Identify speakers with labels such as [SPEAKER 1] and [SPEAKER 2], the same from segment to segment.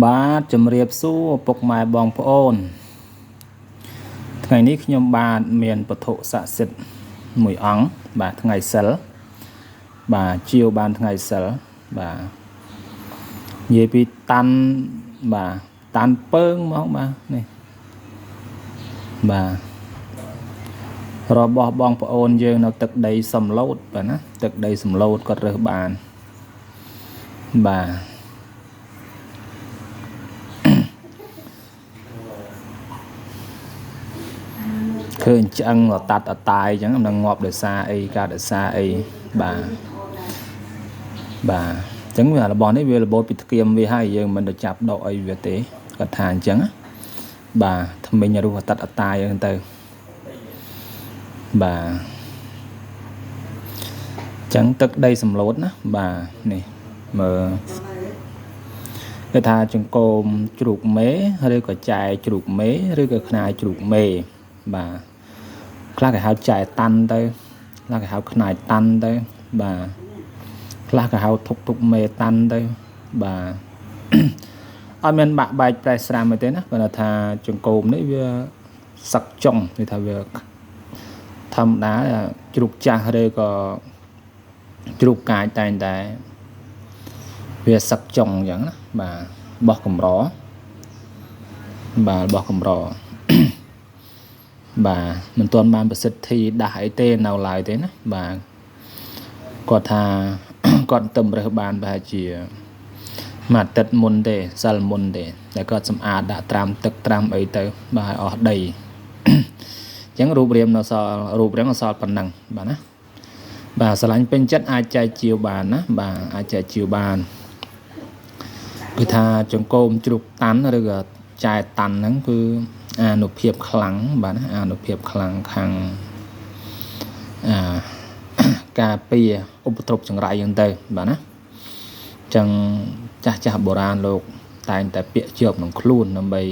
[SPEAKER 1] បាទជំរាបសួរពុកម៉ែបងប្អូនថ្ងៃនេះខ្ញុំបាទមានពធស័ក្តិសិទ្ធិមួយអង្គបាទថ្ងៃសិលបាទជាវបានថ្ងៃសិលបាទនិយាយពីតាន់បាទតាន់ពើងមកបាទនេះបាទរបស់បងប្អូនយើងនៅទឹកដីសំឡូតបាទណាទឹកដីសំឡូតគាត់រើសបានបាទឃើញឆ្អឹងតាត់អតាយអញ្ចឹងនឹងងាប់ដោយសារអីការដោយសារអីបាទអញ្ចឹងវារបស់នេះវារបូតពីធ្គាមវាហើយយើងមិនទៅចាប់ដកអីវាទេគាត់ថាអញ្ចឹងបាទថ្មិញរស់តាត់អតាយហ្នឹងទៅបាទអញ្ចឹងទឹកដីសំឡូតណាបាទនេះមើលគេថាចង្កូមជ្រូកមេឬក៏ចែជ្រូកមេឬក៏ខ្នាយជ្រូកមេបាទខ្លះគេហៅចែតាន់ទៅខ្លះគេហៅខ្នាយតាន់ទៅបាទខ្លះគេហៅទុកមេតាន់ទៅបាទអត់មានបាក់បែកប្រែស្រាមទេណាគាត់ថាចង្កូមនេះវាសឹកចុងគេថាវាធម្មតាជ្រូកចាស់ឬក៏ជ្រូកកាយតែងតែវាសឹកចុងអញ្ចឹងណាបាទបោះកម្របាទបោះកម្របាទមិនទាន់បានប្រសិទ្ធិដាស់អីទេនៅឡើយទេណាបាទគាត់ថាគាត់ទៅរើសបានប្រហែលជាមួយអាទិត្យមុនទេសិលមុនទេតែគាត់សម្អាតដាក់ត្រាំទឹកត្រាំអីទៅបាទឲ្យអស់ដីអញ្ចឹងរូបរាងនៅសល់រូបរាងអសល់ប៉ុណ្ណឹងបាទណាបាទស្រឡាញ់ពេញចិត្តអាចចែកជាវបានណាបាទអាចចែកជាវបានគឺថាចង្កូមជ្រូកតាន់ឬក៏ចែតាន់ហ្នឹងគឺអានុភាពខ្លាំងបាទណាអានុភាពខ្លាំងខាងការពារឧបទ្រពចង្រៃហ្នឹងទៅបាទណាអញ្ចឹងចាស់បុរាណលោកតែងតែពាក្យជាប់ក្នុងខ្លួនដើម្បី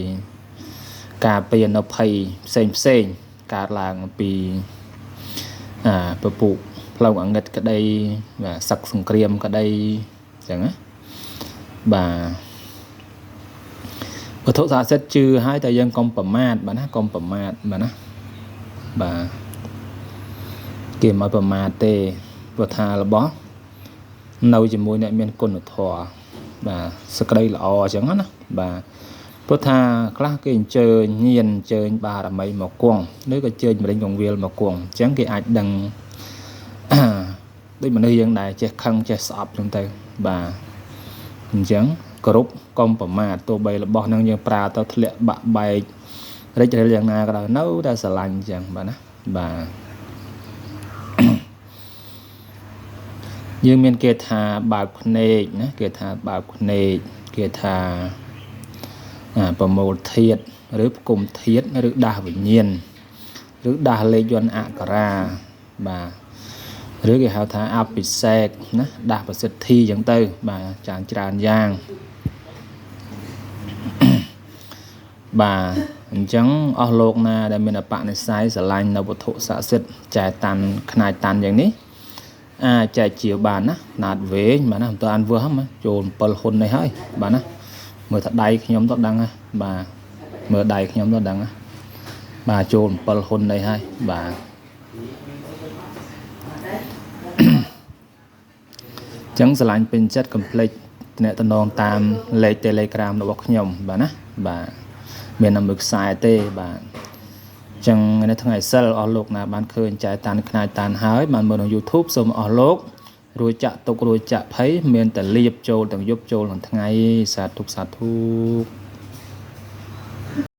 [SPEAKER 1] ការពារនៅភ័យផ្សេងកើតឡើងពីពពុះផ្លូវអង្កឹតក្តីបាទសឹកសង្គ្រាមក្តីអញ្ចឹងណាបាទវត្ថុស័ក្តិសិទ្ធិជឿឲ្យតែយើងកុំប្រមាទបាទណាកុំប្រមាទបាទណាបាទគេមិនប្រមាទទេព្រោះថារបស់នៅជាមួយអ្នកមានគុណធម៌បាទសក្តីល្អអញ្ចឹងណាបាទព្រោះថាខ្លះគេអញ្ជើញញៀនអញ្ជើញបារមីមកគង់ឬក៏អញ្ជើញមរិញកងវាលមកគង់អញ្ចឹងគេអាចដឹងដូចមនុស្សយើងដែរចេះខឹងចេះស្អប់អញ្ចឹងទៅបាទអញ្ចឹងគ្រប់កុំប្រមាទទោះបីរបស់នឹងយើងប្រើទៅធ្លាក់បាក់បែករិចរិលយ៉ាងណាក៏ដោយនៅតែស្រឡាញ់អញ្ចឹងបាទណាបាទយើងមានគេថាបើកភ្នែកណាគេថាបើកភ្នែកគេថាប្រមូលធាតុឬផ្គុំធាតុឬដាស់វិញ្ញាណឬដាស់លេខយន្តអក្សរាបាទឬគេហៅថាអភិសេកណាដាស់ប្រសិទ្ធិអញ្ចឹងទៅបាទច្រើនយ៉ាងបាទអញ្ចឹងអស់លោកណាដែលមានអបនិស្ស័យស្រឡាញ់នៅវត្ថុស័ក្តិសិទ្ធិចែតាន់ខ្នាយតាន់យ៉ាងនេះអាចចែកជាបានណាណាត់វែងបាទណាមិនទៅអានវើហ្នឹងចូល7ហ៊ុននេះហើយបាទណាមើលថាដៃខ្ញុំទៅដឹងហើយបាទមើលដៃខ្ញុំទៅដឹងហើយបាទចូល7ហ៊ុននេះហើយបាទចឹងស្រឡាញ់ពេញចិត្តកុំភ្លេចទំនាក់ទំនងតាមលេខ Telegram របស់ខ្ញុំបាទណាបាទមាននៅមួយខ្សែទេបាទចឹងនៅថ្ងៃសិលអស់លោកណាបានឃើញចែតាន់ខ្នាយតាន់ហើយបានមើលក្នុង YouTube សូមអស់លោករួចចាក់ទុករួចចាក់ភ័យមានតែលៀបចូលទាំងយប់ចូលទាំងថ្ងៃសាធុ